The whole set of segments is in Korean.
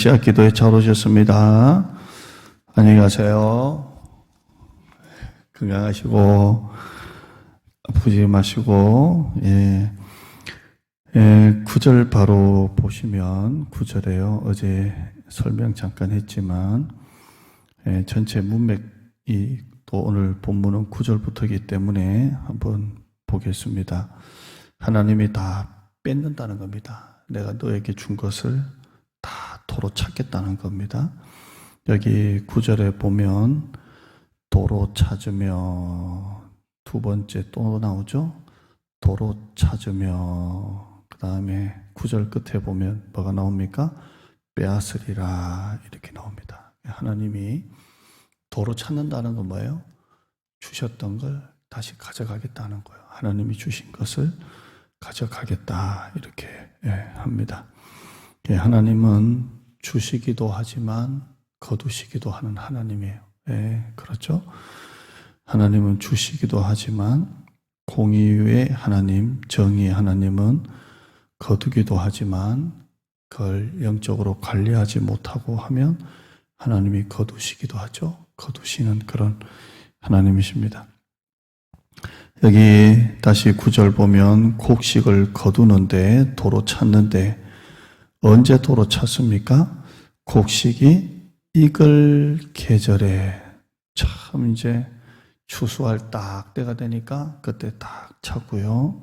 시작 기도에 잘 오셨습니다. 안녕히 가세요. 건강하시고 아프지 마시고. 9절 바로 보시면 9절에요. 어제 설명 잠깐 했지만 전체 문맥이 또 오늘 본문은 9절부터이기 때문에 한번 보겠습니다. 하나님이 다 뺏는다는 겁니다. 내가 너에게 준 것을 다 도로 찾겠다는 겁니다. 여기 9절에 보면 도로 찾으며, 두 번째 또 나오죠. 도로 찾으며, 그 다음에 9절 끝에 보면 뭐가 나옵니까? 빼앗으리라 이렇게 나옵니다. 하나님이 도로 찾는다는 건 뭐예요? 주셨던 걸 다시 가져가겠다는 거예요. 하나님이 주신 것을 가져가겠다 이렇게 합니다. 하나님은 주시기도 하지만 거두시기도 하는 하나님이에요. 그렇죠? 하나님은 주시기도 하지만 공의의 하나님, 정의의 하나님은 거두기도 하지만 그걸 영적으로 관리하지 못하고 하면 하나님이 거두시기도 하죠. 거두시는 그런 하나님이십니다. 여기 다시 9절 보면 곡식을 거두는데, 도로 찾는데, 언제 도로 찾습니까? 곡식이 익을 계절에, 참 이제 추수할 딱 때가 되니까 그때 딱 찾고요.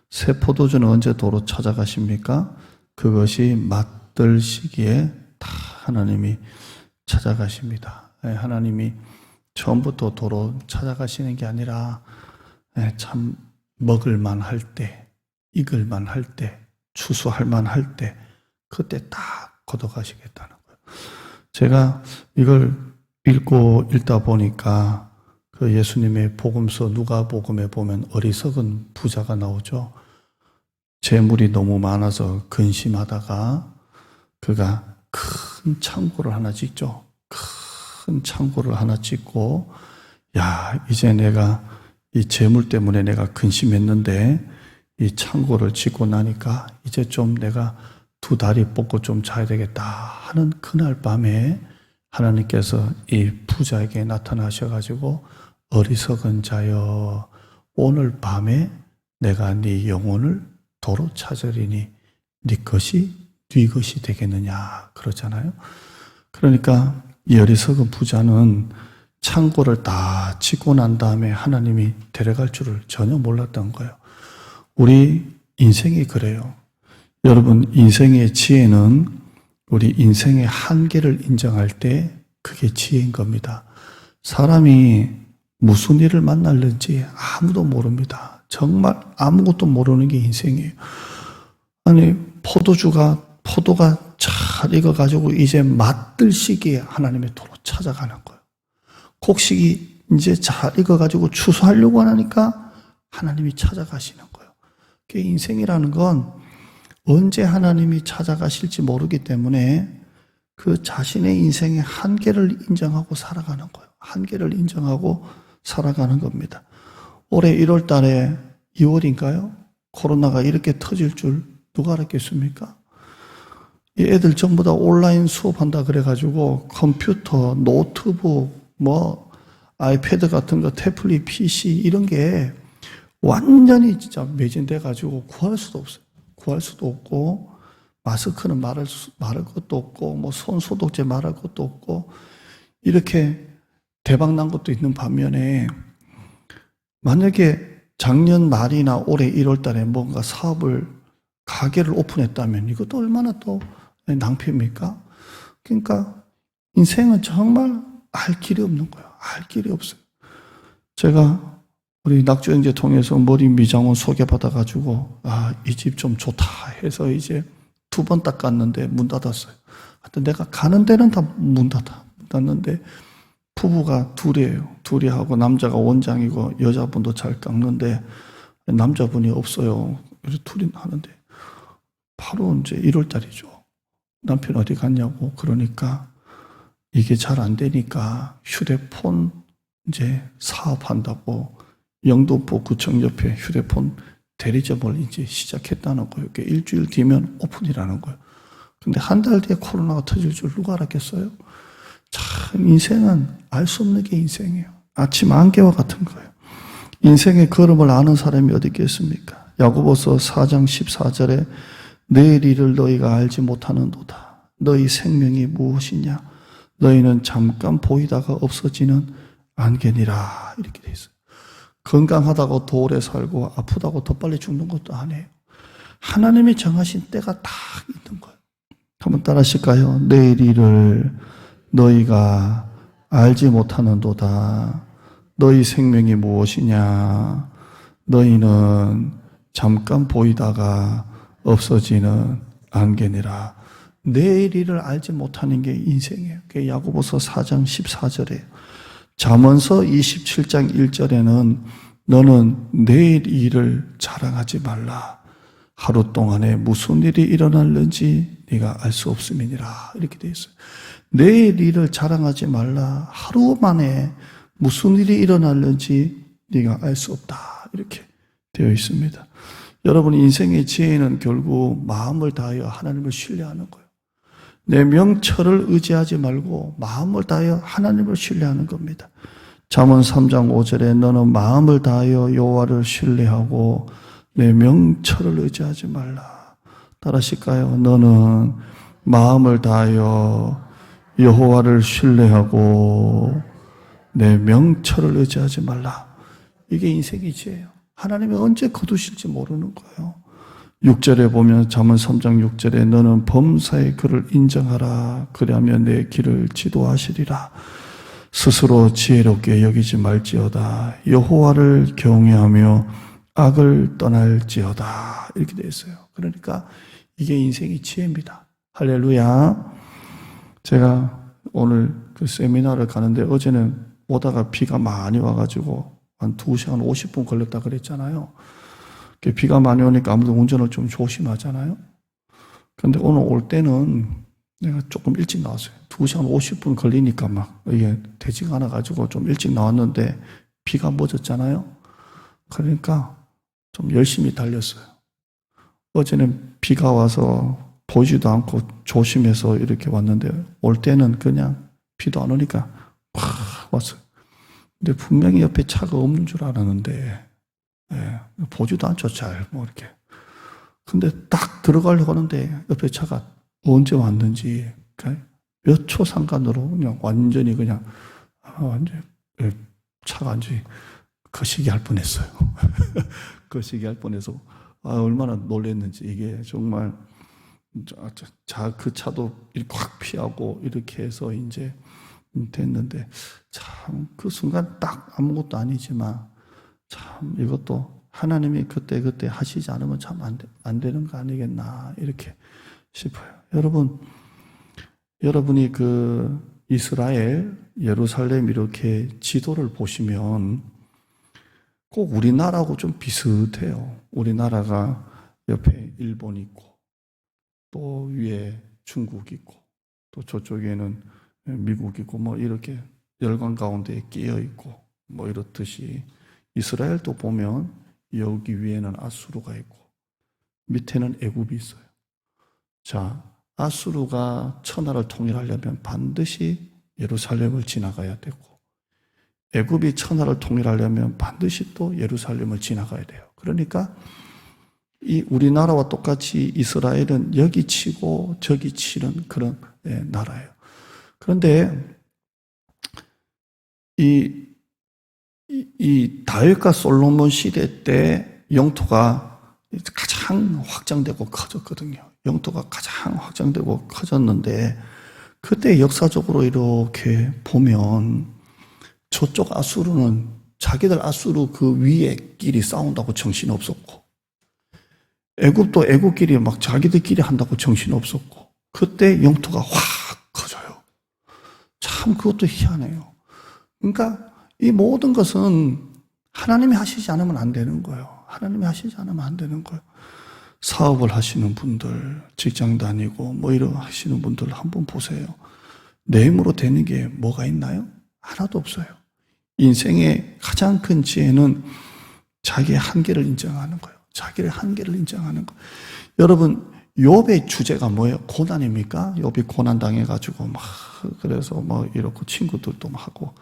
새 포도주는 언제 도로 찾아가십니까? 그것이 맛들 시기에 다 하나님이 찾아가십니다. 하나님이 처음부터 도로 찾아가시는 게 아니라 참 먹을만 할 때, 익을만 할 때, 추수할 만할 때 그때 딱 걷어가시겠다는 거예요. 제가 이걸 읽다 보니까 그 예수님의 복음서 누가복음에 보면 어리석은 부자가 나오죠. 재물이 너무 많아서 근심하다가 그가 큰 창고를 하나 짓죠. 큰 창고를 하나 짓고, 야, 이제 내가 이 재물 때문에 내가 근심했는데 이 창고를 짓고 나니까 이제 좀 내가 두 다리 뻗고 좀 자야 되겠다 하는 그날 밤에 하나님께서 이 부자에게 나타나셔가지고, 어리석은 자여, 오늘 밤에 내가 네 영혼을 도로 찾으리니 네 것이 되겠느냐 그러잖아요. 그러니까 이 어리석은 부자는 창고를 다 짓고 난 다음에 하나님이 데려갈 줄을 전혀 몰랐던 거예요. 우리 인생이 그래요. 여러분, 인생의 지혜는 우리 인생의 한계를 인정할 때 그게 지혜인 겁니다. 사람이 무슨 일을 만날는지 아무도 모릅니다. 정말 아무것도 모르는 게 인생이에요. 아니, 포도가 잘 익어가지고 이제 맛들 시기에 하나님의 도로 찾아가는 거예요. 곡식이 이제 잘 익어가지고 추수하려고 하니까 하나님이 찾아가시는 거예요. 그 인생이라는 건 언제 하나님이 찾아가실지 모르기 때문에 그 자신의 인생의 한계를 인정하고 살아가는 거예요. 한계를 인정하고 살아가는 겁니다. 올해 1월 달에 2월인가요? 코로나가 이렇게 터질 줄 누가 알았겠습니까? 이 애들 전부 다 온라인 수업한다 그래가지고 컴퓨터, 노트북, 아이패드 같은 거, 태블릿, PC 이런 게 완전히 진짜 매진돼가지고 구할 수도 없어요. 구할 수도 없고, 마스크는 말할 것도 없고, 손 소독제 말할 것도 없고, 이렇게 대박 난 것도 있는 반면에, 만약에 작년 말이나 올해 1월 달에 뭔가 가게를 오픈했다면 이것도 얼마나 또 낭패입니까? 그러니까 인생은 정말 알 길이 없는 거예요. 알 길이 없어요. 제가 우리 낙주형제 통해서 머리 미장원 소개받아가지고, 이 집 좀 좋다 해서 이제 2번 닦았는데 문 닫았어요. 하여튼 내가 가는 데는 다 문 닫았는데, 부부가 둘이에요. 둘이 하고 남자가 원장이고 여자분도 잘 깎는데 남자분이 없어요. 그래서 둘이 하는데 바로 이제 1월 달이죠. 남편 어디 갔냐고 그러니까 이게 잘 안 되니까 휴대폰 이제 사업한다고 영등포 구청 옆에 휴대폰 대리점을 이제 시작했다는 거예요. 일주일 뒤면 오픈이라는 거예요. 근데 한 달 뒤에 코로나가 터질 줄 누가 알았겠어요? 참 인생은 알 수 없는 게 인생이에요. 아침 안개와 같은 거예요. 인생의 걸음을 아는 사람이 어디 있겠습니까? 야고보서 4장 14절에 내일 일을 너희가 알지 못하는도다. 너희 생명이 무엇이냐? 너희는 잠깐 보이다가 없어지는 안개니라. 이렇게 돼 있어요. 건강하다고 더 오래 살고 아프다고 더 빨리 죽는 것도 아니에요. 하나님이 정하신 때가 딱 있는 거예요. 한번 따라 하실까요? 내일 일을 너희가 알지 못하는도다. 너희 생명이 무엇이냐? 너희는 잠깐 보이다가 없어지는 안개니라. 내일 일을 알지 못하는 게 인생이에요. 그게 야고보서 4장 14절이에요. 잠언서 27장 1절에는 너는 내일 일을 자랑하지 말라. 하루 동안에 무슨 일이 일어날는지 네가 알 수 없음이니라. 이렇게 되어 있어요. 내일 일을 자랑하지 말라. 하루 만에 무슨 일이 일어날는지 네가 알 수 없다. 이렇게 되어 있습니다. 여러분 인생의 지혜는 결국 마음을 다하여 하나님을 신뢰하는 거예요. 내 명철을 의지하지 말고 마음을 다하여 하나님을 신뢰하는 겁니다. 잠언 3장 5절에 너는 마음을 다하여 여호와를 신뢰하고 내 명철을 의지하지 말라. 따라하실까요? 너는 마음을 다하여 여호와를 신뢰하고 내 명철을 의지하지 말라. 이게 인생의 지혜예요. 하나님이 언제 거두실지 모르는 거예요. 6절에 보면 잠언 3장 6절에 너는 범사의 그를 인정하라. 그리하면 내 길을 지도하시리라. 스스로 지혜롭게 여기지 말지어다. 여호와를 경외하며 악을 떠날지어다. 이렇게 되어 있어요. 그러니까 이게 인생의 지혜입니다. 할렐루야. 제가 오늘 그 세미나를 가는데 어제는 오다가 비가 많이 와가지고 한 2시간 50분 걸렸다 그랬잖아요. 비가 많이 오니까 아무래도 운전을 좀 조심하잖아요. 근데 오늘 올 때는 내가 조금 일찍 나왔어요. 2시간 50분 걸리니까 막 이게 되지가 않아가지고 좀 일찍 나왔는데 비가 멎었잖아요. 그러니까 좀 열심히 달렸어요. 어제는 비가 와서 보이지도 않고 조심해서 이렇게 왔는데 올 때는 그냥 비도 안 오니까 확 왔어요. 근데 분명히 옆에 차가 없는 줄 알았는데 보지도 않죠, 잘 뭐 이렇게. 근데 딱 들어가려고 하는데 옆에 차가 언제 왔는지 몇 초 상관으로 그냥 완전히 그냥 완전 차가 완전히 거시기 할 뻔했어요. 거시기 할 뻔해서 얼마나 놀랐는지. 이게 정말 그 차도 확 피하고 이렇게 해서 이제 됐는데 참 그 순간 딱 아무것도 아니지만 참 이것도 하나님이 그때 하시지 않으면 참 안 되는 거 아니겠나 이렇게 싶어요. 여러분이 그 이스라엘, 예루살렘 이렇게 지도를 보시면 꼭 우리나라하고 좀 비슷해요. 우리나라가 옆에 일본 있고 또 위에 중국 있고 또 저쪽에는 미국 있고 뭐 이렇게 열강 가운데 끼어 있고 뭐 이렇듯이 이스라엘도 보면 여기 위에는 아수르가 있고 밑에는 애굽이 있어요. 자, 아수르가 천하를 통일하려면 반드시 예루살렘을 지나가야 되고 애굽이 천하를 통일하려면 반드시 또 예루살렘을 지나가야 돼요. 그러니까 이 우리나라와 똑같이 이스라엘은 여기 치고 저기 치는 그런 나라예요. 그런데 이 다윗과 솔로몬 시대 때 영토가 가장 확장되고 커졌거든요. 영토가 가장 확장되고 커졌는데 그때 역사적으로 이렇게 보면 저쪽 아수르는 자기들 아수르 그 위에 끼리 싸운다고 정신없었고 애굽도 애굽끼리 막 자기들끼리 한다고 정신없었고 그때 영토가 확 커져요. 참 그것도 희한해요. 그러니까 이 모든 것은 하나님이 하시지 않으면 안 되는 거예요. 하나님이 하시지 않으면 안 되는 거예요. 사업을 하시는 분들, 직장 다니고 뭐 이런 하시는 분들 한번 보세요. 내 힘으로 되는 게 뭐가 있나요? 하나도 없어요. 인생의 가장 큰 지혜는 자기의 한계를 인정하는 거예요. 자기의 한계를 인정하는 거예요. 여러분, 욥의 주제가 뭐예요? 고난입니까? 욥이 고난 당해가지고 그래서 이렇고 친구들도 하고.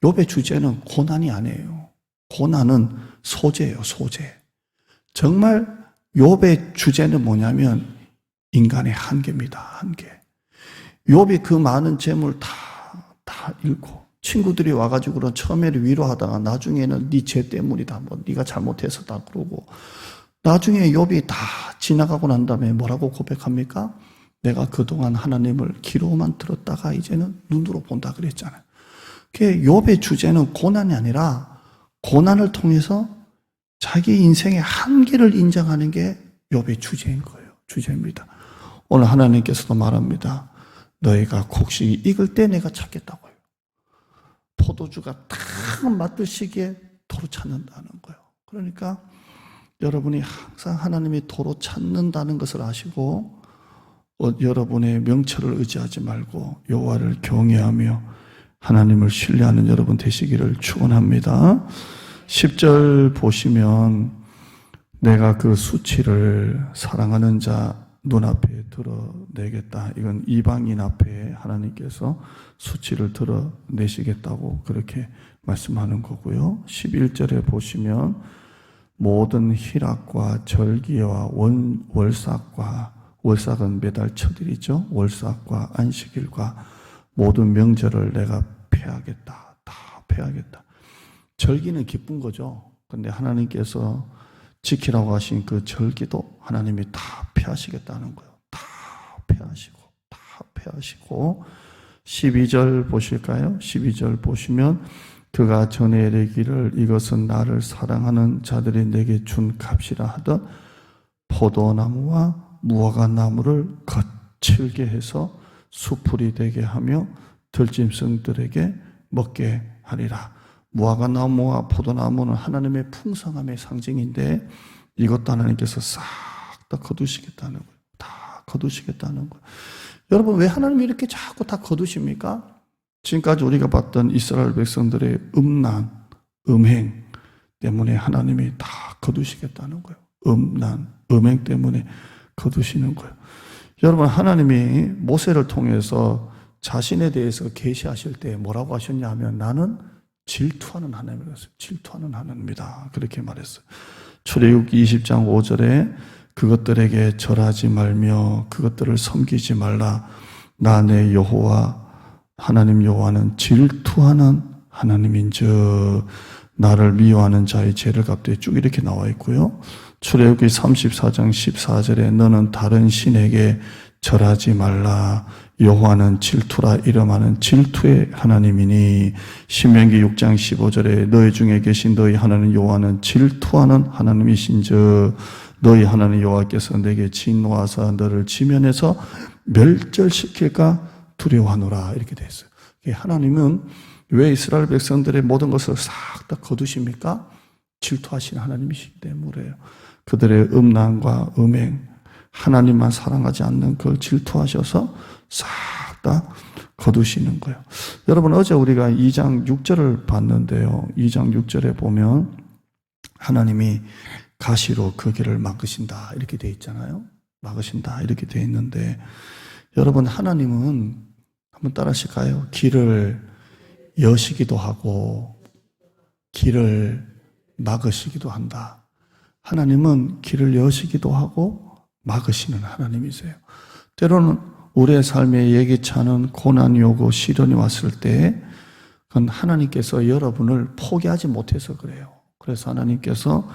욥의 주제는 고난이 아니에요. 고난은 소재예요, 소재. 정말 욥의 주제는 뭐냐면 인간의 한계입니다, 한계. 욥이 그 많은 재물 다 잃고 친구들이 와가지고 처음에는 위로하다가 나중에는 네 죄 때문이다, 네가 잘못해서다 그러고, 나중에 욥이 다 지나가고 난 다음에 뭐라고 고백합니까? 내가 그동안 하나님을 귀로만 들었다가 이제는 눈으로 본다 그랬잖아요. 욥의 주제는 고난이 아니라 고난을 통해서 자기 인생의 한계를 인정하는 게 욥의 주제인 거예요. 주제입니다. 오늘 하나님께서도 말합니다. 너희가 곡식이 익을 때 내가 찾겠다고요. 포도주가 딱 맞을 시기에 도로 찾는다는 거예요. 그러니까 여러분이 항상 하나님이 도로 찾는다는 것을 아시고 여러분의 명철을 의지하지 말고 여호와를 경외하며 하나님을 신뢰하는 여러분 되시기를 축원합니다. 10절 보시면 내가 그 수치를 사랑하는 자 눈앞에 드러내겠다. 이건 이방인 앞에 하나님께서 수치를 드러내시겠다고 그렇게 말씀하는 거고요. 11절에 보시면 모든 희락과 절기와 월삭은 매달 첫일이죠. 월삭과 안식일과 모든 명절을 내가 폐하겠다. 다 폐하겠다. 절기는 기쁜 거죠. 근데 하나님께서 지키라고 하신 그 절기도 하나님이 다 폐하시겠다는 거예요. 다 폐하시고 12절 보실까요? 12절 보시면 그가 전에 이르기를 이것은 나를 사랑하는 자들이 내게 준 값이라 하듯 포도나무와 무화과나무를 거칠게 해서 수풀이 되게 하며 들짐승들에게 먹게 하리라. 무화과나무와 포도나무는 하나님의 풍성함의 상징인데 이것도 하나님께서 싹 다 거두시겠다는 거예요. 다 거두시겠다는 거예요. 여러분, 왜 하나님이 이렇게 자꾸 다 거두십니까? 지금까지 우리가 봤던 이스라엘 백성들의 음란, 음행 때문에 하나님이 다 거두시겠다는 거예요. 음란, 음행 때문에 거두시는 거예요. 여러분, 하나님이 모세를 통해서 자신에 대해서 계시하실 때 뭐라고 하셨냐 하면 나는 질투하는 하나님이라서 질투하는 하나님이다. 그렇게 말했어요. 출애굽기 20장 5절에 그것들에게 절하지 말며 그것들을 섬기지 말라. 나 내 여호와 하나님 여호와는 질투하는 하나님인즉 나를 미워하는 자의 죄를 갚되 쭉 이렇게 나와 있고요. 출애굽기 34장 14절에 너는 다른 신에게 절하지 말라. 여호와는 질투라 이름하는 질투의 하나님이니 신명기 6장 15절에 너희 중에 계신 너희 하나님 여호와는 질투하는 하나님이신즉 너희 하나님 여호와께서 내게 진노하사 너를 지면에서 멸절시킬까 두려워하노라 이렇게 되어 있어요. 하나님은 왜 이스라엘 백성들의 모든 것을 싹 다 거두십니까? 질투하시는 하나님이시기 때문에요. 그들의 음란과 음행, 하나님만 사랑하지 않는 그걸 질투하셔서 싹 다 거두시는 거예요. 여러분, 어제 우리가 2장 6절을 봤는데요. 2장 6절에 보면 하나님이 가시로 그 길을 막으신다 이렇게 되어 있잖아요. 막으신다 이렇게 되어 있는데 여러분, 하나님은 한번 따라하실까요? 길을 여시기도 하고 길을 막으시기도 한다. 하나님은 길을 여시기도 하고 막으시는 하나님이세요. 때로는 우리의 삶에 예기치 않은 고난이 오고 시련이 왔을 때 그건 하나님께서 여러분을 포기하지 못해서 그래요. 그래서 하나님께서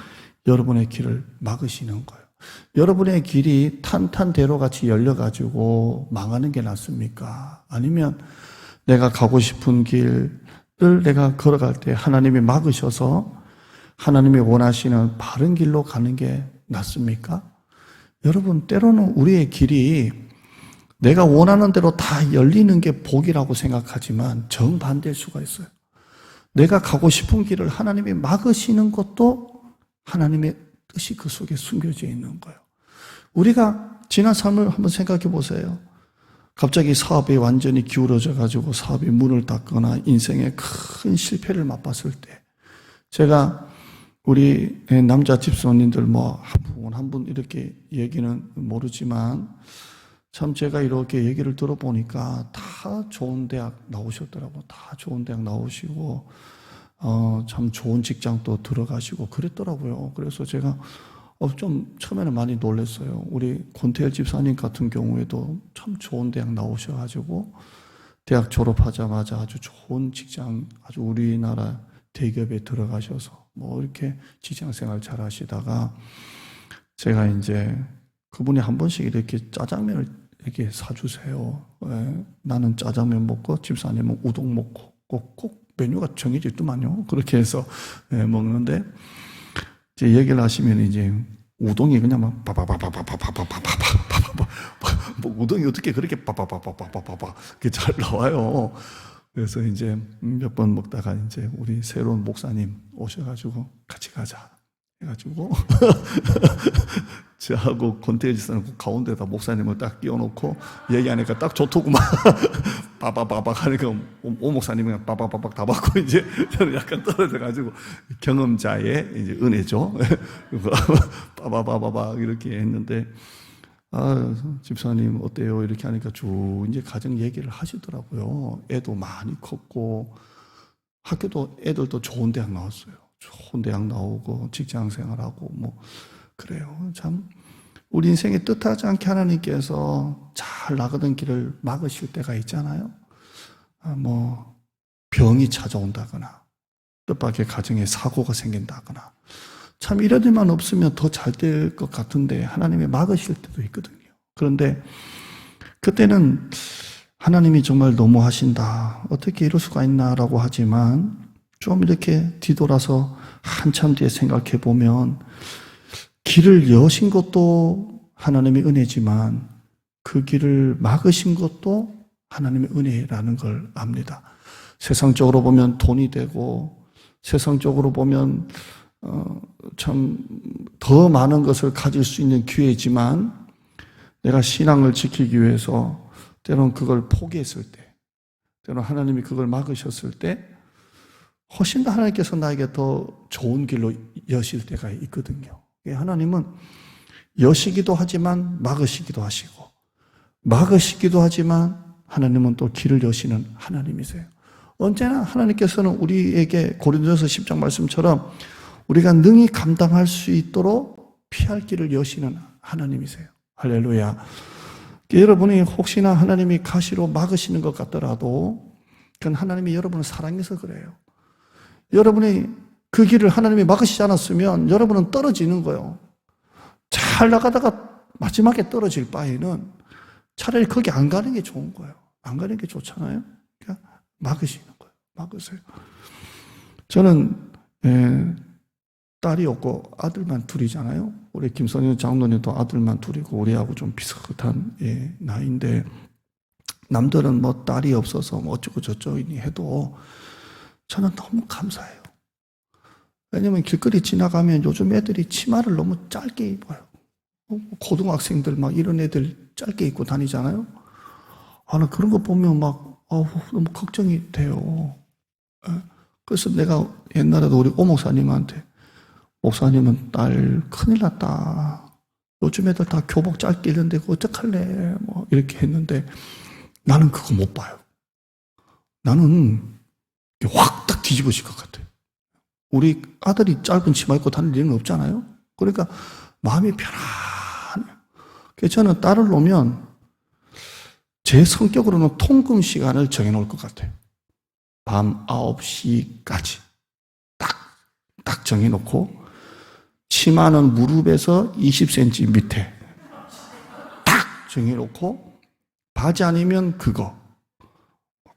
여러분의 길을 막으시는 거예요. 여러분의 길이 탄탄대로 같이 열려가지고 망하는 게 낫습니까? 아니면 내가 가고 싶은 길을 내가 걸어갈 때 하나님이 막으셔서 하나님이 원하시는 바른 길로 가는 게 낫습니까? 여러분, 때로는 우리의 길이 내가 원하는 대로 다 열리는 게 복이라고 생각하지만 정반대일 수가 있어요. 내가 가고 싶은 길을 하나님이 막으시는 것도 하나님의 뜻이 그 속에 숨겨져 있는 거예요. 우리가 지난 삶을 한번 생각해 보세요. 갑자기 사업이 완전히 기울어져 가지고 사업이 문을 닫거나 인생의 큰 실패를 맛봤을 때 제가 우리 남자 집사님들 뭐 한 분 이렇게 얘기는 모르지만 참 제가 이렇게 얘기를 들어보니까 다 좋은 대학 나오셨더라고. 다 좋은 대학 나오시고 참 좋은 직장도 들어가시고 그랬더라고요. 그래서 제가 좀 처음에는 많이 놀랐어요. 우리 권태일 집사님 같은 경우에도 참 좋은 대학 나오셔가지고 대학 졸업하자마자 아주 좋은 직장, 아주 우리나라 대기업에 들어가셔서 뭐 이렇게 직장 생활 잘 하시다가 제가 이제 그분이 한 번씩 이렇게 짜장면을 이렇게 사주세요. 나는 짜장면 먹고 집사님은 우동 먹고 꼭 메뉴가 정해져 있더만요. 그렇게 해서 먹는데 이제 얘기를 하시면 이제 우동이 그냥 막 바바바바바바바바바바바바 뭐 우동이 어떻게 그렇게 바바바바바바바바 이렇게 잘 나와요. 그래서 이제 몇 번 먹다가 이제 우리 새로운 목사님 오셔가지고 같이 가자 해가지고 저하고 권태일 집사님 가운데다 목사님을 딱 끼워놓고 얘기하니까 딱 좋더구만. 빠바바박 하니까 오 목사님이 그냥 빠바바박 다 받고 이제 저는 약간 떨어져가지고 경험자의 이제 은혜죠. 빠바바바박 이렇게 했는데 집사님 어때요? 이렇게 하니까 쭉 이제 가정 얘기를 하시더라고요. 애도 많이 컸고 학교도 애들도 좋은 대학 나왔어요. 좋은 대학 나오고 직장 생활하고 뭐 그래요. 참 우리 인생에 뜻하지 않게 하나님께서 잘 나가던 길을 막으실 때가 있잖아요. 뭐 병이 찾아온다거나 뜻밖의 가정에 사고가 생긴다거나 참 이런 일만 없으면 더 잘 될 것 같은데 하나님이 막으실 때도 있거든요. 그런데 그때는 하나님이 정말 너무하신다. 어떻게 이럴 수가 있나라고 하지만 좀 이렇게 뒤돌아서 한참 뒤에 생각해 보면 길을 여신 것도 하나님의 은혜지만 그 길을 막으신 것도 하나님의 은혜라는 걸 압니다. 세상적으로 보면 돈이 되고 세상적으로 보면 참 더 많은 것을 가질 수 있는 기회지만 내가 신앙을 지키기 위해서 때로는 그걸 포기했을 때 때로는 하나님이 그걸 막으셨을 때 훨씬 더 하나님께서 나에게 더 좋은 길로 여실 때가 있거든요. 하나님은 여시기도 하지만 막으시기도 하시고 막으시기도 하지만 하나님은 또 길을 여시는 하나님이세요. 언제나 하나님께서는 우리에게 고린도전서 10장 말씀처럼 우리가 능히 감당할 수 있도록 피할 길을 여시는 하나님이세요. 할렐루야. 여러분이 혹시나 하나님이 가시로 막으시는 것 같더라도 그건 하나님이 여러분을 사랑해서 그래요. 여러분이 그 길을 하나님이 막으시지 않았으면 여러분은 떨어지는 거예요. 잘 나가다가 마지막에 떨어질 바에는 차라리 거기 안 가는 게 좋은 거예요. 안 가는 게 좋잖아요. 그러니까 막으시는 거예요. 막으세요. 저는 딸이 없고 아들만 둘이잖아요. 우리 김선영 장로님도 아들만 둘이고 우리하고 좀 비슷한 나이인데 남들은 뭐 딸이 없어서 뭐 어쩌고 저쩌니 해도 저는 너무 감사해요. 왜냐면 길거리 지나가면 요즘 애들이 치마를 너무 짧게 입어요. 고등학생들 막 이런 애들 짧게 입고 다니잖아요. 나 그런 거 보면 막 너무 걱정이 돼요. 그래서 내가 옛날에도 우리 오목사님한테 목사님은 딸 큰일 났다. 요즘 애들 다 교복 짧게 입는데 그거 어떡할래? 뭐 이렇게 했는데 나는 그거 못 봐요. 나는 확 딱 뒤집어질 것 같아요. 우리 아들이 짧은 치마 입고 다닐 일은 없잖아요. 그러니까 마음이 편안해요. 그래서 저는 딸을 놓으면 제 성격으로는 통금 시간을 정해놓을 것 같아요. 밤 9시까지 딱 정해놓고 치마는 무릎에서 20cm 밑에 딱 정해놓고 바지 아니면 그거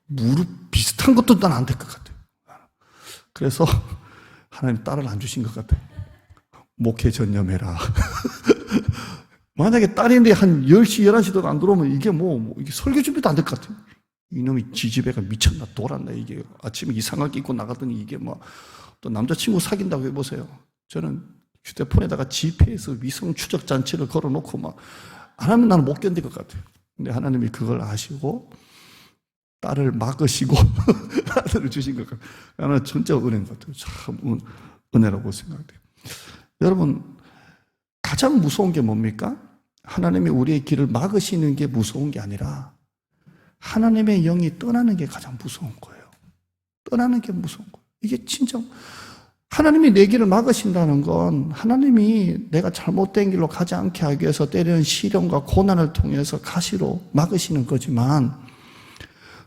무릎 비슷한 것도 난 안 될 것 같아요. 그래서 하나님 딸을 안 주신 것 같아요. 목회 전념해라. 만약에 딸인데 한 10시, 11시도 안 들어오면 이게 이게 설교 준비도 안 될 것 같아요. 이놈이 지지배가 미쳤나, 돌았나, 이게. 아침에 이상하게 입고 나가더니 이게 또 남자친구 사귄다고 해보세요. 저는 휴대폰에다가 GPS 위성 추적 장치를 걸어놓고 안 하면 나는 못 견딜 것 같아요. 근데 하나님이 그걸 아시고 딸을 막으시고 아들을 주신 것 같아요. 나는 진짜 은혜인 것 같아요. 참 은혜라고 생각돼요. 여러분, 가장 무서운 게 뭡니까? 하나님이 우리의 길을 막으시는 게 무서운 게 아니라 하나님의 영이 떠나는 게 가장 무서운 거예요. 떠나는 게 무서운 거예요. 이게 진짜 하나님이 내 길을 막으신다는 건 하나님이 내가 잘못된 길로 가지 않게 하기 위해서 때리는 시련과 고난을 통해서 가시로 막으시는 거지만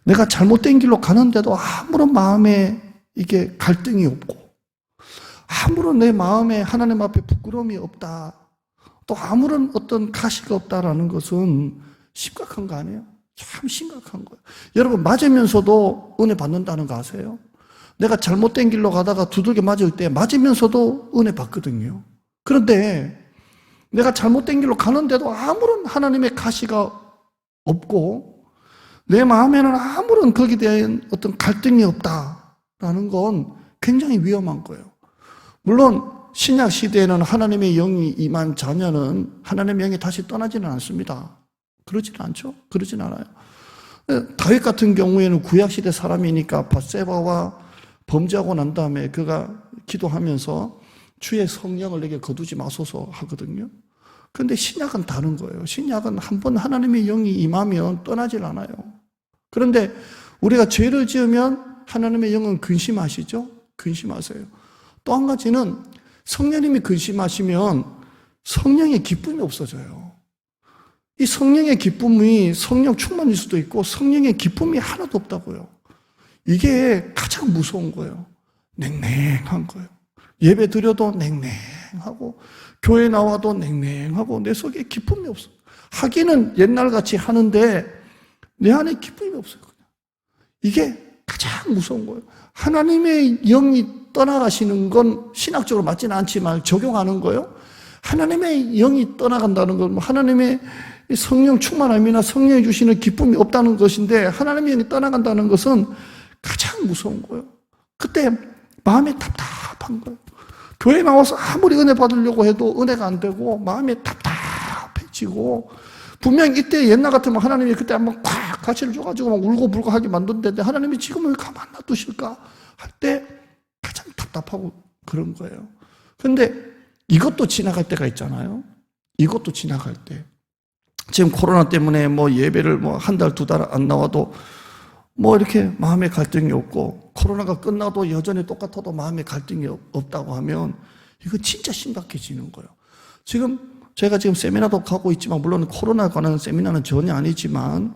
내가 잘못된 길로 가는데도 아무런 마음에 이게 갈등이 없고 아무런 내 마음에 하나님 앞에 부끄러움이 없다. 또 아무런 어떤 가시가 없다라는 것은 심각한 거 아니에요? 참 심각한 거예요. 여러분, 맞으면서도 은혜 받는다는 거 아세요? 내가 잘못된 길로 가다가 두들겨 맞을 때 맞으면서도 은혜 받거든요. 그런데 내가 잘못된 길로 가는데도 아무런 하나님의 가시가 없고 내 마음에는 아무런 거기에 대한 어떤 갈등이 없다라는 건 굉장히 위험한 거예요. 물론 신약 시대에는 하나님의 영이 임한 자녀는 하나님의 영이 다시 떠나지는 않습니다. 그러지는 않죠. 그러지는 않아요. 다윗 같은 경우에는 구약시대 사람이니까 밧세바와 범죄하고 난 다음에 그가 기도하면서 주의 성령을 내게 거두지 마소서 하거든요. 그런데 신약은 다른 거예요. 신약은 한번 하나님의 영이 임하면 떠나질 않아요. 그런데 우리가 죄를 지으면 하나님의 영은 근심하시죠? 근심하세요. 또 한 가지는 성령님이 근심하시면 성령의 기쁨이 없어져요. 이 성령의 기쁨이 성령 충만일 수도 있고 성령의 기쁨이 하나도 없다고요. 이게 가장 무서운 거예요. 냉랭한 거예요. 예배 드려도 냉랭하고 교회 나와도 냉랭하고 내 속에 기쁨이 없어요. 하기는 옛날같이 하는데 내 안에 기쁨이 없어요. 그냥. 이게 가장 무서운 거예요. 하나님의 영이 떠나가시는 건 신학적으로 맞지는 않지만 적용하는 거예요. 하나님의 영이 떠나간다는 건 하나님의 성령 충만함이나 성령이 주시는 기쁨이 없다는 것인데 하나님의 영이 떠나간다는 것은 가장 무서운 거예요. 그때 마음이 답답한 거예요. 교회 나와서 아무리 은혜 받으려고 해도 은혜가 안 되고 마음이 답답해지고 분명히 이때 옛날 같으면 하나님이 그때 한번 콱 가시를 줘가지고 막 울고불고 하게 만든데 하나님이 지금은 가만 놔두실까 할 때 가장 답답하고 그런 거예요. 그런데 이것도 지나갈 때가 있잖아요. 이것도 지나갈 때. 지금 코로나 때문에 뭐 예배를 뭐 한 달, 두 달 안 나와도 뭐 이렇게 마음에 갈등이 없고 코로나가 끝나도 여전히 똑같아도 마음에 갈등이 없다고 하면 이거 진짜 심각해지는 거예요. 제가 지금 세미나도 가고 있지만 물론 코로나 관한 세미나는 전혀 아니지만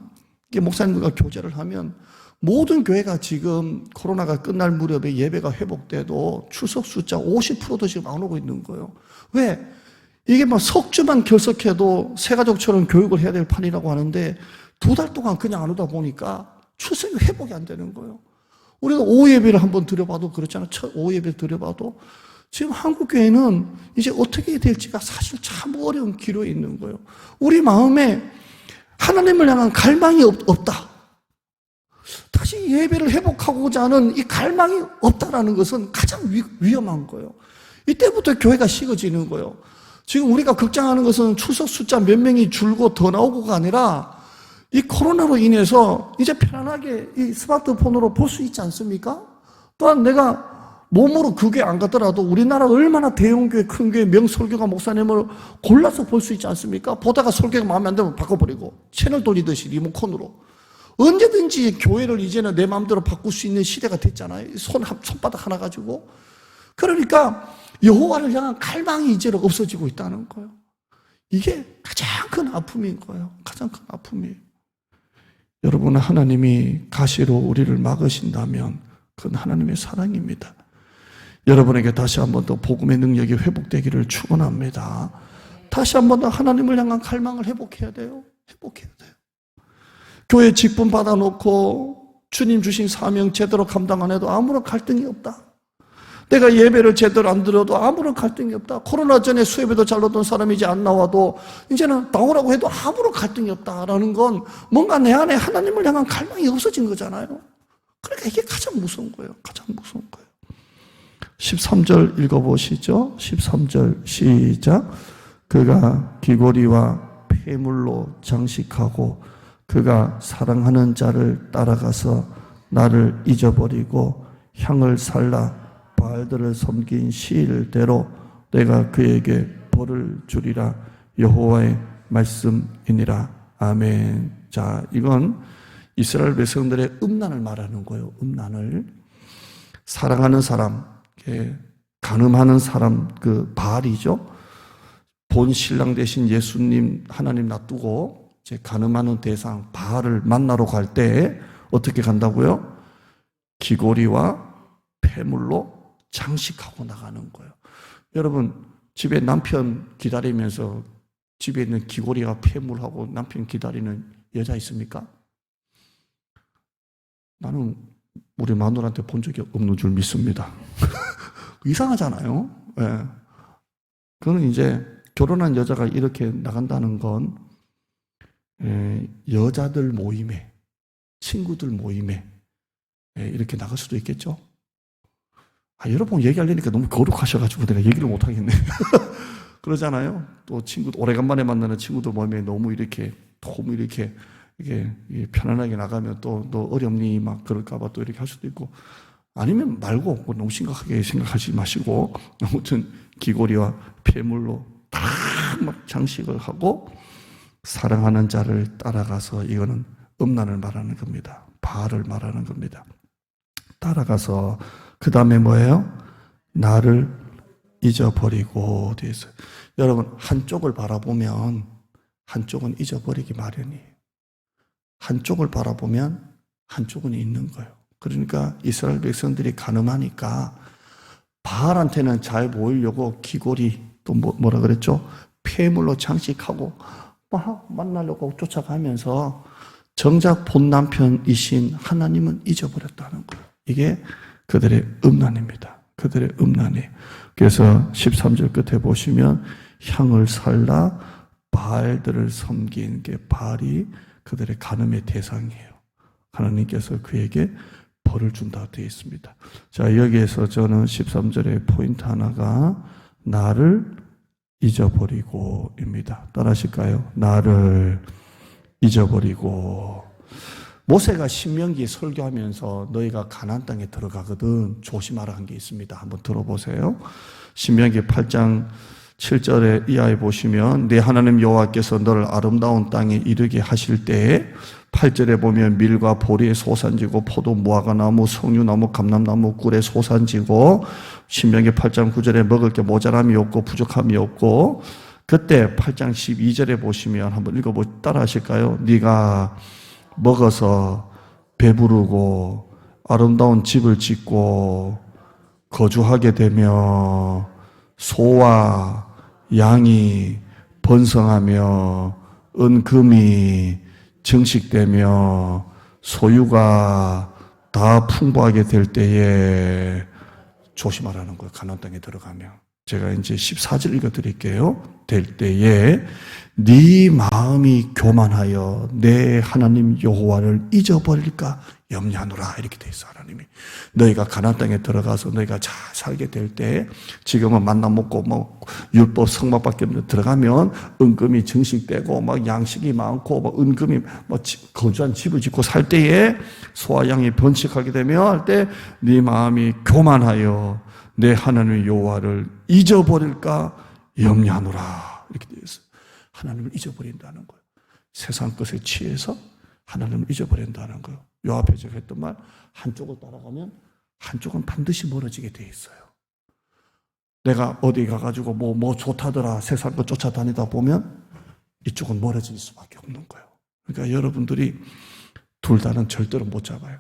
이게 목사님들과 교제를 하면 모든 교회가 지금 코로나가 끝날 무렵에 예배가 회복돼도 출석 숫자 50%도 지금 안 오고 있는 거예요. 왜? 이게 막 석주만 결석해도 새가족처럼 교육을 해야 될 판이라고 하는데 2달 동안 그냥 안 오다 보니까 출석이 회복이 안 되는 거예요. 우리가 오후 예배를 한번 드려봐도 그렇잖아요. 첫 오후 예배를 드려봐도 지금 한국교회는 이제 어떻게 해야 될지가 사실 참 어려운 기로에 있는 거예요. 우리 마음에 하나님을 향한 갈망이 없다. 다시 예배를 회복하고자 하는 이 갈망이 없다라는 것은 가장 위험한 거예요. 이때부터 교회가 식어지는 거예요. 지금 우리가 걱정하는 것은 출석 숫자 몇 명이 줄고 더 나오고가 아니라 이 코로나로 인해서 이제 편안하게 이 스마트폰으로 볼 수 있지 않습니까? 또한 내가 몸으로 그 교회 안 가더라도 우리나라 얼마나 대형교회, 큰 교회, 명설교가 목사님을 골라서 볼 수 있지 않습니까? 보다가 설교가 마음에 안 들면 바꿔버리고 채널 돌리듯이 리모컨으로. 언제든지 교회를 이제는 내 마음대로 바꿀 수 있는 시대가 됐잖아요. 손바닥 하나 가지고. 그러니까 여호와를 향한 갈망이 이제는 없어지고 있다는 거예요. 이게 가장 큰 아픔인 거예요. 가장 큰 아픔이에요. 여러분, 하나님이 가시로 우리를 막으신다면 그건 하나님의 사랑입니다. 여러분에게 다시 한 번 더 복음의 능력이 회복되기를 축원합니다. 다시 한 번 더 하나님을 향한 갈망을 회복해야 돼요. 회복해야 돼요. 교회 직분 받아놓고 주님 주신 사명 제대로 감당 안 해도 아무런 갈등이 없다. 내가 예배를 제대로 안 드려도 아무런 갈등이 없다. 코로나 전에 수협에도 잘 나오던 사람이 이제 안 나와도 이제는 나오라고 해도 아무런 갈등이 없다라는 건 뭔가 내 안에 하나님을 향한 갈망이 없어진 거잖아요. 그러니까 이게 가장 무서운 거예요. 가장 무서운 거예요. 13절 읽어보시죠. 13절 시작. 그가 귀고리와 폐물로 장식하고 그가 사랑하는 자를 따라가서 나를 잊어버리고 향을 살라 바알들을 섬긴 시일대로 내가 그에게 벌을 주리라. 여호와의 말씀이니라. 아멘. 자, 이건 이스라엘 백성들의 음란을 말하는 거예요. 음란을. 사랑하는 사람, 간음하는 사람, 그 바알이죠. 본 신랑 대신 예수님 하나님 놔두고 이제 간음하는 대상 바알을 만나러 갈 때 어떻게 간다고요? 귀고리와 폐물로 장식하고 나가는 거예요. 여러분, 집에 남편 기다리면서 집에 있는 귀고리와 폐물하고 남편 기다리는 여자 있습니까? 나는 우리 마누라한테 본 적이 없는 줄 믿습니다. 이상하잖아요. 네. 그거는 이제 결혼한 여자가 이렇게 나간다는 건 여자들 모임에, 친구들 모임에 이렇게 나갈 수도 있겠죠. 여러분 얘기하려니까 너무 거룩하셔가지고 내가 얘기를 못하겠네. 그러잖아요. 또 친구, 오래간만에 만나는 친구들 모임에 너무 이렇게 이게 편안하게 나가면 또 너 어렵니? 막 그럴까봐 또 이렇게 할 수도 있고, 아니면 말고 너무 심각하게 생각하지 마시고, 아무튼 귀고리와 폐물로 다 막 장식을 하고 사랑하는 자를 따라가서, 이거는 음란을 말하는 겁니다. 바알을 말하는 겁니다. 따라가서 그 다음에 뭐예요? 나를 잊어버리고 되어 있어요. 여러분, 한쪽을 바라보면 한쪽은 잊어버리기 마련이에요. 한쪽을 바라보면 한쪽은 있는 거예요. 그러니까 이스라엘 백성들이 간음하니까 바알한테는 잘 보이려고 귀고리, 또 뭐라 그랬죠? 폐물로 장식하고 막 만나려고 쫓아가면서 정작 본 남편이신 하나님은 잊어버렸다는 거예요. 이게 그들의 음란입니다. 그들의 음란이에요. 그래서 13절 끝에 보시면 향을 살라 바알들을 섬긴 게 바알이 그들의 간음의 대상이에요. 하나님께서 그에게 벌을 준다 되어 있습니다. 자, 여기에서 저는 13절의 포인트 하나가 나를 잊어버리고입니다. 따라하실까요? 나를 잊어버리고. 모세가 신명기 설교하면서 너희가 가나안 땅에 들어가거든 조심하라 한 게 있습니다. 한번 들어보세요. 신명기 8장 7절에 이하에 보시면 내 하나님 여호와께서 너를 아름다운 땅에 이르게 하실 때에 8절에 보면 밀과 보리의 소산지고 포도 무화과나무 석류나무 감람나무 꿀의 소산지고, 신명기 8장 9절에 먹을 게 모자람이 없고 부족함이 없고, 그때 8장 12절에 보시면 한번 따라 하실까요? 네가 먹어서 배부르고 아름다운 집을 짓고 거주하게 되며 소와 양이 번성하며 은금이 증식되며 소유가 다 풍부하게 될 때에 조심하라는 거예요. 가나안 땅에 들어가면. 제가 이제 14절 읽어드릴게요. 될 때에 네 마음이 교만하여 내 하나님 여호와를 잊어버릴까 염려하노라, 이렇게 돼 있어. 하나님이 너희가 가나안 땅에 들어가서 너희가 잘 살게 될 때, 지금은 만나 먹고 뭐 율법 성막밖에 없는데 들어가면 은금이 증식되고 막 양식이 많고 막 은금이 뭐 거주한 집을 짓고 살 때에 소와 양이 번식하게 되면 할 때 네 마음이 교만하여 내 하나님 여호와를 잊어버릴까 염려하노라, 이렇게 되어 있어요. 하나님을 잊어버린다는 거예요. 세상 것에 취해서 하나님을 잊어버린다는 거예요. 요 앞에 제가 했던 말, 한쪽을 따라가면 한쪽은 반드시 멀어지게 돼 있어요. 내가 어디 가가지고 뭐 좋다더라 세상 것 쫓아다니다 보면 이쪽은 멀어질 수밖에 없는 거예요. 그러니까 여러분들이 둘 다는 절대로 못 잡아요.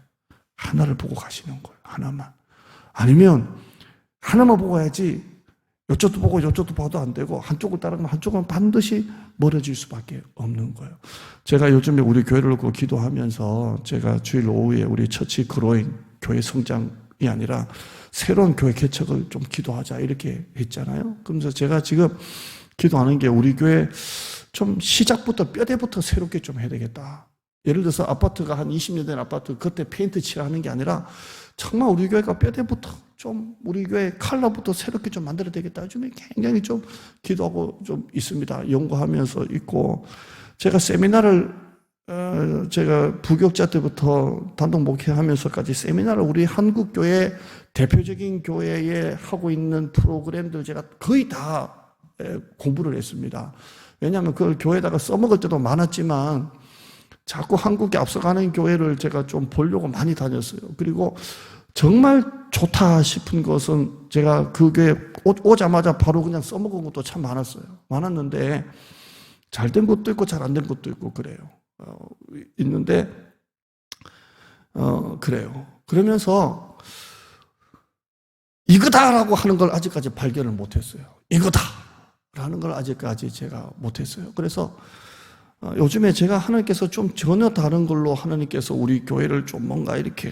하나를 보고 가시는 거예요. 하나만. 아니면 하나만 보고 가야지 이쪽도 보고 이쪽도 봐도 안 되고, 한쪽을 따라가면 한쪽은 반드시 멀어질 수밖에 없는 거예요. 제가 요즘에 우리 교회를 놓고 기도하면서 제가 주일 오후에 우리 처치 그로잉 교회 성장이 아니라 새로운 교회 개척을 좀 기도하자 이렇게 했잖아요. 그러면서 제가 지금 기도하는 게 우리 교회 좀 시작부터 뼈대부터 새롭게 좀 해야 되겠다. 예를 들어서 아파트가 한 20년 된 아파트 그때 페인트 칠하는 게 아니라 정말 우리 교회가 뼈대부터 좀 우리 교회 컬러부터 새롭게 좀 만들어야 되겠다. 요즘에 굉장히 좀 기도하고 좀 있습니다. 연구하면서 있고, 제가 세미나를 제가 부교육자 때부터 단독 목회하면서까지 세미나를 우리 한국 교회 대표적인 교회에 하고 있는 프로그램들 제가 거의 다 공부를 했습니다. 왜냐하면 그걸 교회에다가 써먹을 때도 많았지만 자꾸 한국에 앞서가는 교회를 제가 좀 보려고 많이 다녔어요. 그리고 정말 좋다 싶은 것은 제가 그 교회 오자마자 바로 그냥 써먹은 것도 참 많았는데 잘 된 것도 있고 잘 안 된 것도 있고 그래요. 있는데 그래요. 그러면서 이거다라고 하는 걸 아직까지 발견을 못했어요. 이거다라는 걸 아직까지 제가 못했어요. 그래서 요즘에 제가 하나님께서 좀 전혀 다른 걸로 하나님께서 우리 교회를 좀 뭔가 이렇게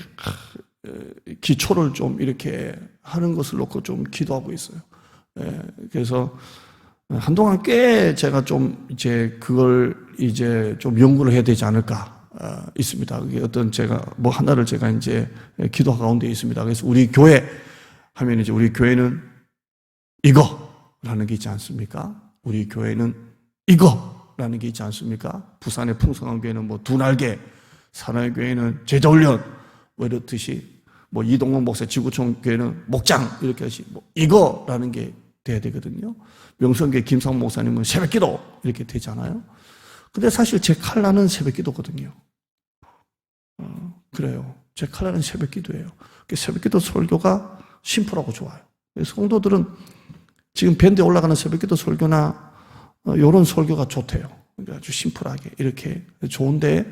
기초를 좀 이렇게 하는 것을 놓고 좀 기도하고 있어요. 그래서 한동안 꽤 제가 좀 이제 그걸 이제 좀 연구를 해야 되지 않을까 있습니다. 그게 어떤 제가 뭐 하나를 제가 이제 기도 가운데 있습니다. 그래서 우리 교회 하면 이제 우리 교회는 이거라는 게 있지 않습니까? 우리 교회는 이거라는 게 있지 않습니까? 부산의 풍성한 교회는 뭐 두 날개, 사랑의 교회는 제자훈련 뭐 이렇듯이 뭐 이동원 목사 지구촌 교회는 목장 이렇게 하시 뭐 이거라는 게 돼야 되거든요. 명성교회 김상 목사님은 새벽기도 이렇게 되잖아요. 근데 사실 제 칼라는 새벽기도거든요. 그래요. 제 칼라는 새벽기도예요. 새벽기도 설교가 심플하고 좋아요. 성도들은 지금 밴드에 올라가는 새벽기도 설교나 이런 설교가 좋대요. 아주 심플하게 이렇게 좋은데,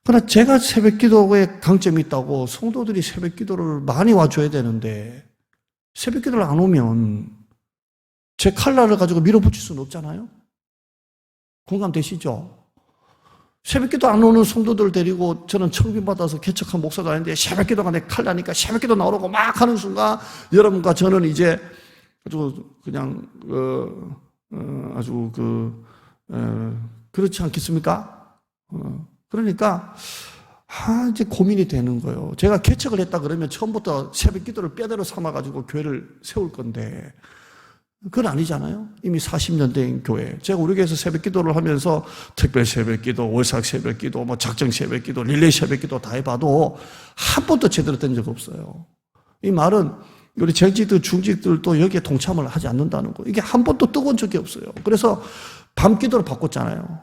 그러나 제가 새벽기도에 강점이 있다고 성도들이 새벽기도를 많이 와줘야 되는데 새벽기도를 안 오면 제 칼날을 가지고 밀어붙일 수는 없잖아요. 공감되시죠? 새벽기도 안 오는 성도들 데리고 저는 청빙받아서 개척한 목사도 아닌데 새벽기도가 내 칼나니까 새벽기도 나오라고 막 하는 순간 여러분과 저는 이제 아주 그냥 아주 그렇지 않겠습니까? 그러니까 이제 고민이 되는 거예요. 제가 개척을 했다 그러면 처음부터 새벽기도를 뼈대로 삼아가지고 교회를 세울 건데 그건 아니잖아요. 이미 40년 된 교회. 제가 우리 교회에서 새벽기도를 하면서 특별 새벽기도, 월삭 새벽기도, 뭐 작정 새벽기도, 릴레이 새벽기도 다 해봐도 한 번도 제대로 된 적 없어요. 이 말은 우리 정직들, 중직들도 여기에 동참을 하지 않는다는 거. 이게 한 번도 뜨거운 적이 없어요. 그래서 밤기도를 바꿨잖아요.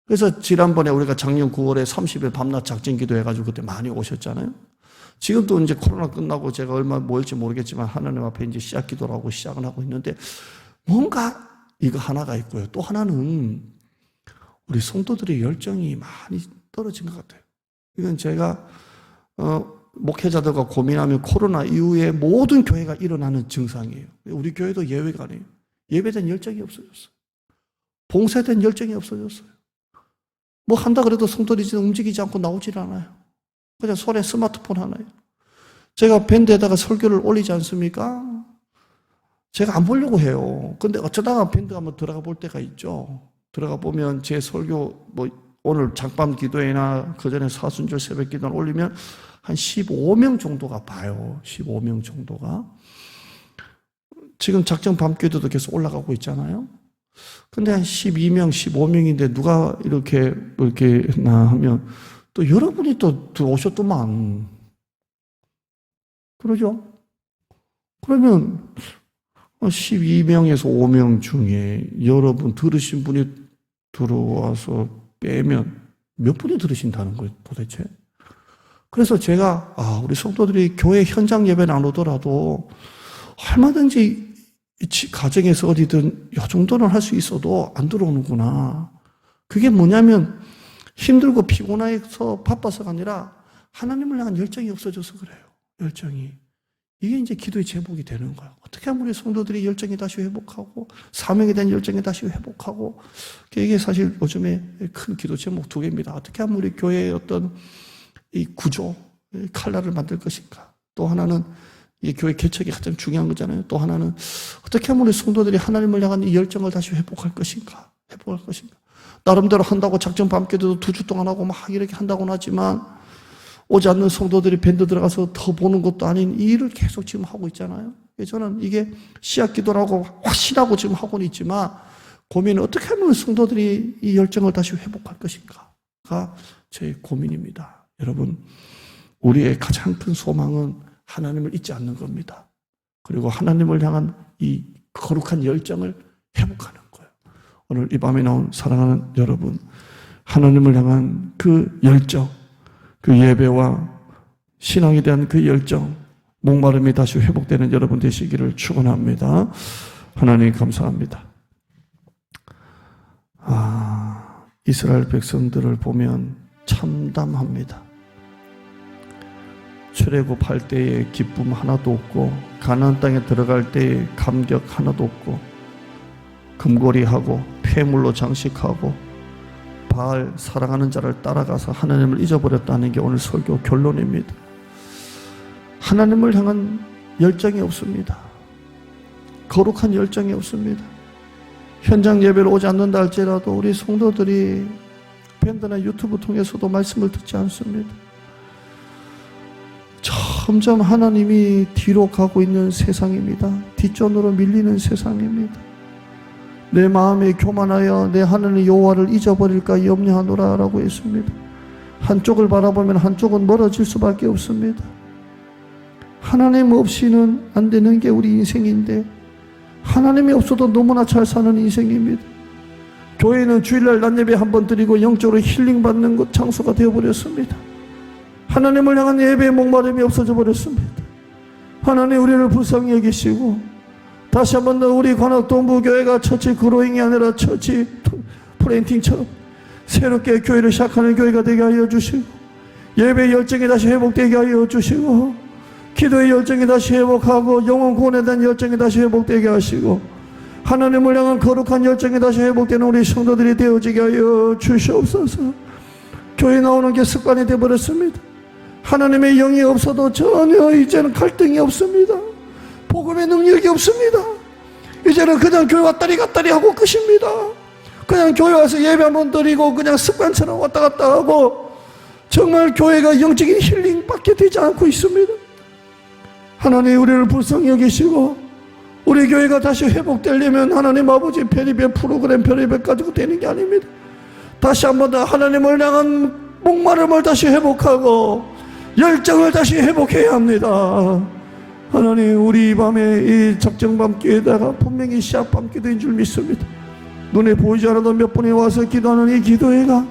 그래서 지난번에 우리가 작년 9월에 30일 밤낮 작정기도 해가지고 그때 많이 오셨잖아요. 지금도 이제 코로나 끝나고 제가 얼마 모일지 모르겠지만 하나님 앞에 이제 시작 기도를 하고 시작을 하고 있는데 뭔가 이거 하나가 있고요. 또 하나는 우리 성도들의 열정이 많이 떨어진 것 같아요. 이건 제가 목회자들과 고민하면 코로나 이후에 모든 교회가 일어나는 증상이에요. 우리 교회도 예외가 아니에요. 예배된 열정이 없어졌어요. 봉사된 열정이 없어졌어요. 뭐 한다 그래도 성도들이 움직이지 않고 나오질 않아요. 그냥 손에 스마트폰 하나예요. 제가 밴드에다가 설교를 올리지 않습니까? 제가 안 보려고 해요. 근데 어쩌다가 밴드 한번 들어가 볼 때가 있죠. 들어가 보면 제 설교, 뭐 오늘 장밤 기도회나 그 전에 사순절 새벽 기도를 올리면 한 15명 정도가 봐요. 15명 정도가. 지금 작정 밤 기도도 계속 올라가고 있잖아요. 근데 한 12명, 15명인데 누가 이렇게 했나 하면 또 여러분이 또 들어오셨더만. 그러죠? 그러면 12명에서 5명 중에 여러분 들으신 분이 들어와서 빼면 몇 분이 들으신다는 거예요, 도대체? 그래서 제가 우리 성도들이 교회 현장 예배는 안 오더라도 얼마든지 가정에서 어디든 이 정도는 할 수 있어도 안 들어오는구나. 그게 뭐냐면 힘들고 피곤해서 바빠서가 아니라 하나님을 향한 열정이 없어져서 그래요. 열정이. 이게 이제 기도의 제목이 되는 거예요. 어떻게 하면 우리 성도들이 열정이 다시 회복하고 사명에 대한 열정이 다시 회복하고, 이게 사실 요즘에 큰 기도 제목 두 개입니다. 어떻게 하면 우리 교회의 어떤 이 구조, 칼날을 만들 것인가. 또 하나는 이 교회 개척이 가장 중요한 거잖아요. 또 하나는 어떻게 하면 우리 성도들이 하나님을 향한 이 열정을 다시 회복할 것인가. 나름대로 한다고 작정 밤기도도 2주 동안 하고 막 이렇게 한다고는 하지만 오지 않는 성도들이 밴드 들어가서 더 보는 것도 아닌 이 일을 계속 지금 하고 있잖아요. 저는 이게 시작 기도라고 확신하고 지금 하고는 있지만 고민은 어떻게 하면 성도들이 이 열정을 다시 회복할 것인가. 될까가 제 고민입니다. 여러분, 우리의 가장 큰 소망은 하나님을 잊지 않는 겁니다. 그리고 하나님을 향한 이 거룩한 열정을 회복하는 거예요. 오늘 이 밤에 나온 사랑하는 여러분, 하나님을 향한 그 열정, 그 예배와 신앙에 대한 그 열정, 목마름이 다시 회복되는 여러분 되시기를 축원합니다. 하나님 감사합니다. 이스라엘 백성들을 보면 참담합니다. 출애굽할 때에 기쁨 하나도 없고, 가나안 땅에 들어갈 때에 감격 하나도 없고, 금고리하고 폐물로 장식하고 바알 사랑하는 자를 따라가서 하나님을 잊어버렸다는 게 오늘 설교 결론입니다. 하나님을 향한 열정이 없습니다. 거룩한 열정이 없습니다. 현장 예배를 오지 않는다 할지라도 우리 성도들이 밴드나 유튜브 통해서도 말씀을 듣지 않습니다. 점점 하나님이 뒤로 가고 있는 세상입니다. 뒷전으로 밀리는 세상입니다. 내 마음에 교만하여 내 하나님 여호와를 잊어버릴까 염려하노라 라고 했습니다. 한쪽을 바라보면 한쪽은 멀어질 수밖에 없습니다. 하나님 없이는 안 되는 게 우리 인생인데, 하나님이 없어도 너무나 잘 사는 인생입니다. 교회는 주일날 낮예배 한번 드리고 영적으로 힐링받는 곳 장소가 되어버렸습니다. 하나님을 향한 예배의 목마름이 없어져 버렸습니다. 하나님 우리를 불쌍히 여기시고, 다시 한번 더 우리 관악동부교회가 처치 그로잉이 아니라 처치 플랜팅처럼 새롭게 교회를 시작하는 교회가 되게 하여 주시고, 예배의 열정이 다시 회복되게 하여 주시고, 기도의 열정이 다시 회복하고, 영혼 구원에 대한 열정이 다시 회복되게 하시고, 하나님을 향한 거룩한 열정이 다시 회복되는 우리 성도들이 되어지게 하여 주시옵소서. 교회 나오는 게 습관이 되어버렸습니다. 하나님의 영이 없어도 전혀 이제는 갈등이 없습니다. 복음의 능력이 없습니다. 이제는 그냥 교회 왔다리 갔다리 하고 끝입니다. 그냥 교회 와서 예배 한번 드리고 그냥 습관처럼 왔다 갔다 하고, 정말 교회가 영적인 힐링밖에 되지 않고 있습니다. 하나님 우리를 불쌍히 여기시고, 우리 교회가 다시 회복되려면 하나님 아버지 별의별 프로그램 별의별 가지고 되는 게 아닙니다. 다시 한번 더 하나님을 향한 목마름을 다시 회복하고 열정을 다시 회복해야 합니다. 하나님 우리 이 밤에 이 적정밤 기회에다가 분명히 시합밤 기도인 줄 믿습니다. 눈에 보이지 않아도 몇 분이 와서 기도하는 이 기도회가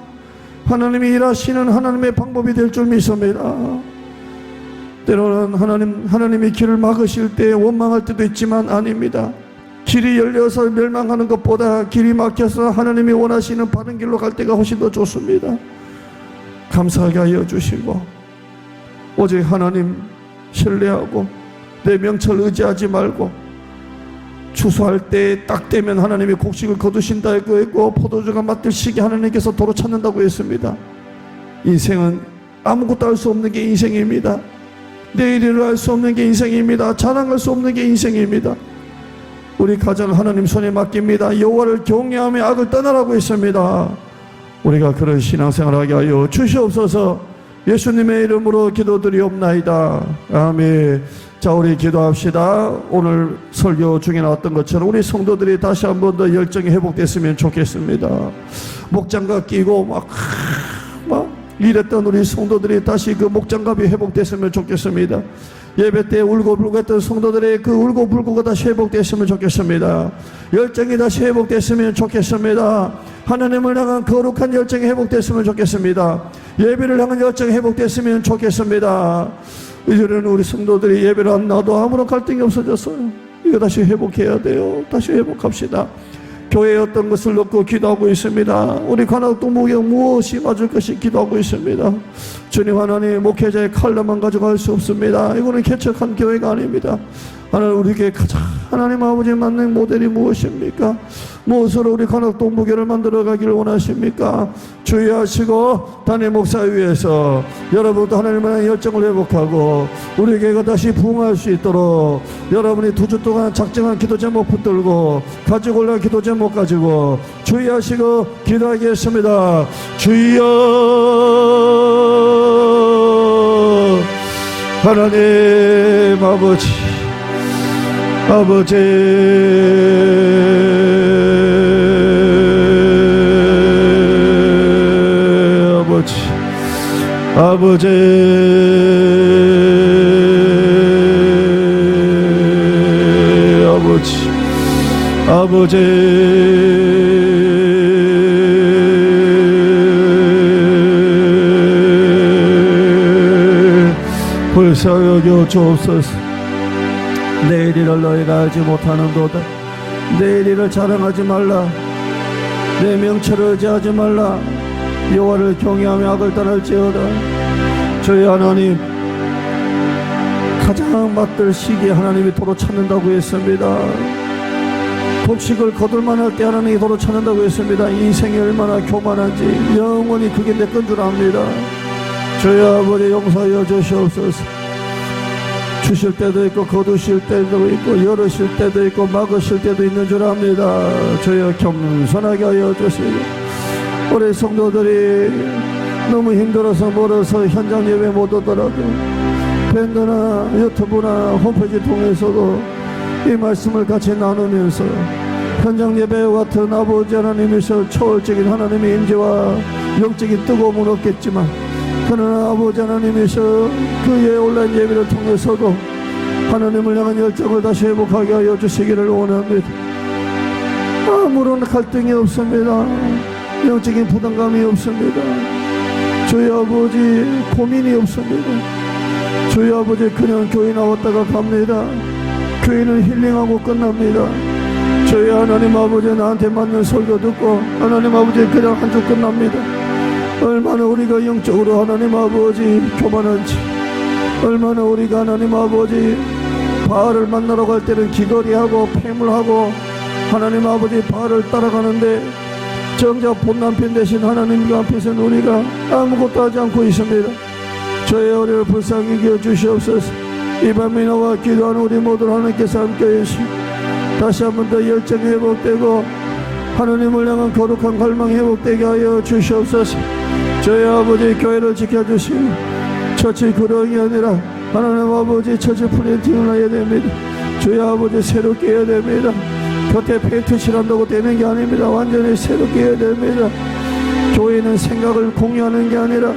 하나님이 일하시는 하나님의 방법이 될 줄 믿습니다. 때로는 하나님이 길을 막으실 때 원망할 때도 있지만 아닙니다. 길이 열려서 멸망하는 것보다 길이 막혀서 하나님이 원하시는 바른 길로 갈 때가 훨씬 더 좋습니다. 감사하게 하여 주시고, 오직 하나님 신뢰하고 내 명철 의지하지 말고, 추수할 때 딱 되면 하나님이 곡식을 거두신다고 했고, 포도주가 맡을 시기 하나님께서 도로 찾는다고 했습니다. 인생은 아무것도 할 수 없는 게 인생입니다. 내일을 알 수 없는 게 인생입니다. 자랑할 수 없는 게 인생입니다. 우리 가정 하나님 손에 맡깁니다. 여호와를 경외하며 악을 떠나라고 했습니다. 우리가 그런 신앙생활하게 하여 주시옵소서. 예수님의 이름으로 기도드리옵나이다. 아멘. 자, 우리 기도합시다. 오늘 설교 중에 나왔던 것처럼 우리 성도들이 다시 한 번 더 열정이 회복됐으면 좋겠습니다. 목장갑 끼고 막 이랬던 우리 성도들이 다시 그 목장갑이 회복됐으면 좋겠습니다. 예배 때 울고불고 했던 성도들의 그 울고불고가 다시 회복됐으면 좋겠습니다. 열정이 다시 회복됐으면 좋겠습니다. 하나님을 향한 거룩한 열정이 회복됐으면 좋겠습니다. 예배를 향한 열정이 회복됐으면 좋겠습니다. 이제는 우리 성도들이 예배를 안 나도 아무런 갈등이 없어졌어요. 이거 다시 회복해야 돼요. 다시 회복합시다. 교회에 어떤 것을 놓고 기도하고 있습니다. 우리 관악동목에 무엇이 맞을 것이 기도하고 있습니다. 주님, 하나님 목회자의 칼날만 가지고 할 수 없습니다. 이거는 개척한 교회가 아닙니다. 하나님 우리에게 가장 하나님 아버지 맞는 모델이 무엇입니까? 무엇으로 우리 관악동목회를 만들어 가기를 원하십니까? 주의하시고 담임 목사 위에서 여러분도 하나님의 열정을 회복하고 우리 교회가 다시 부흥할 수 있도록 여러분이 2주 동안 작정한 기도 제목 붙들고 가지고 올라간 기도 제목 가지고 주의하시고 기도하겠습니다. 주여, 하나님 아버지 아버지, 아버지, 불쌍히 여겨 주옵소서. 내일 일을 너희가 알지 못하는도다. 내일 일을 자랑하지 말라. 내 명철을 의지하지 말라. 여호와를 경외하며 악을 떠날지어다. 저희 하나님, 가장 맞들 시기에 하나님이 도로 찾는다고 했습니다. 곡식을 거둘 만할 때 하나님이 도로 찾는다고 했습니다. 인생이 얼마나 교만한지 영원히 그게 내 건 줄 압니다. 저희 아버지 용서하여 주시옵소서. 주실 때도 있고 거두실 때도 있고 열으실 때도 있고 막으실 때도 있는 줄 압니다. 저희 겸손하게 하여 주시고, 우리 성도들이 너무 힘들어서 멀어서 현장 예배 못 오더라도 밴드나 유튜브나 홈페이지 통해서도 이 말씀을 같이 나누면서 현장 예배와 같은 아버지 하나님이서 초월적인 하나님의 임재와 영적인 뜨거움은 없겠지만, 그러나 아버지 하나님이서 그의 온라인 예배를 통해서도 하나님을 향한 열정을 다시 회복하게 하여 주시기를 원합니다. 아무런 갈등이 없습니다. 영적인 부담감이 없습니다. 저희 아버지 고민이 없습니다. 저희 아버지 그냥 교회 나왔다가 갑니다. 교회는 힐링하고 끝납니다. 저희 하나님 아버지 나한테 맞는 설교 듣고 하나님 아버지 그냥 한 주 끝납니다. 얼마나 우리가 영적으로 하나님 아버지 교만한지, 얼마나 우리가 하나님 아버지 바알을 만나러 갈 때는 기거리하고 패물하고 하나님 아버지 바알을 따라가는데 정작 본남편 대신 하나님 앞에서는 우리가 아무것도 하지 않고 있습니다. 저의 어려를 불쌍히 여겨 주시옵소서. 이 밤에 나와 기도하는 우리 모두 하나님께서 함께해 주시고, 다시 한 번 더 열정이 회복되고 하나님을 향한 거룩한 갈망이 회복되게 하여 주시옵소서. 저희 아버지 교회를 지켜주시고, 처치 구렁이 아니라 하나님 아버지 처치 플랜팅을 해야 됩니다. 저희 아버지 새롭게 해야 됩니다. 곁에 페인트 칠한다고 되는 게 아닙니다. 완전히 새롭게 해야 됩니다. 교회는 생각을 공유하는 게 아니라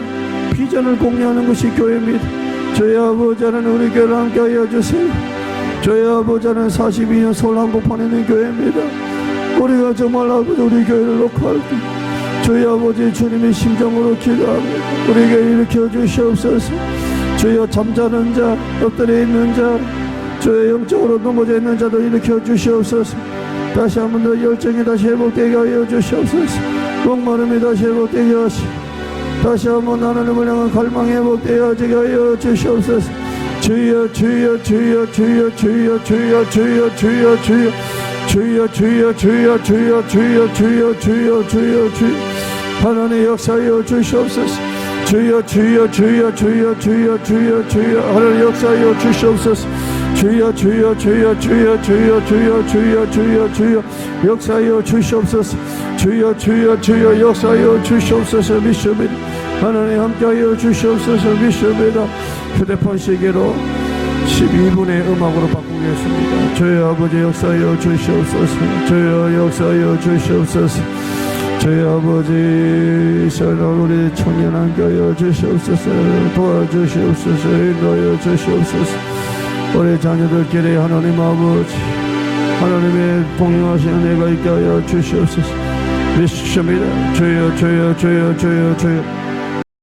비전을 공유하는 것이 교회입니다. 저희 아버지 하나님 우리 교회를 함께 하여 주세요. 저희 아버지 하나님 42년 서울 한복판에 있는 교회입니다. 우리가 정말 아버지 우리 교회를 놓고 할때 저희 아버지 주님의 심정으로 기도합니다. 우리에게 일으켜 주시옵소서. 저희여 잠자는 자, 엎드려 있는 자, 저희 영적으로 넘어져 있는 자도 일으켜 주시옵소서. 다시 한 번 더 열정이 다시 회복되게 하여 주시옵소서. 목마름이 다시 회복되게 하시고, 다시 한 번 하나님을 향한 갈망이 회복되게 하여 주시옵소서. 주여 주여 주여 주여 주여 주여 주여 주여 주여 주여 주여 주여 주여 주여 주여 주여 주여 주여 하나님 역사하여 주시옵소서. 주여 주여 주여 주여 주여 주여 주여 하나님 역사하여 주시옵소서. 주여 주여 주여 주여 주여 주여 주여 주여 주여 역사하여 주시옵소서. 주여 주여 주여 역사하여 주시옵소서. 믿습니다. 하나님 함께하여 주시옵소서. 믿습니다. 휴대폰 시계로 12분의 음악으로 바꾸겠습니다. 주여 아버지 역사하여 주시옵소서. 주여 역사하여 주시옵소서. 주여 아버지 사랑 우리 청년 함께하여 주시옵소서. 도와주시옵소서. 인도하여 주시옵소서. 우리 자녀들끼리 하나님 아버지 하나님의 동행하시는 애가 있게 하여 주시옵소서. 믿습니다. 주여 주여 주여 주여 주여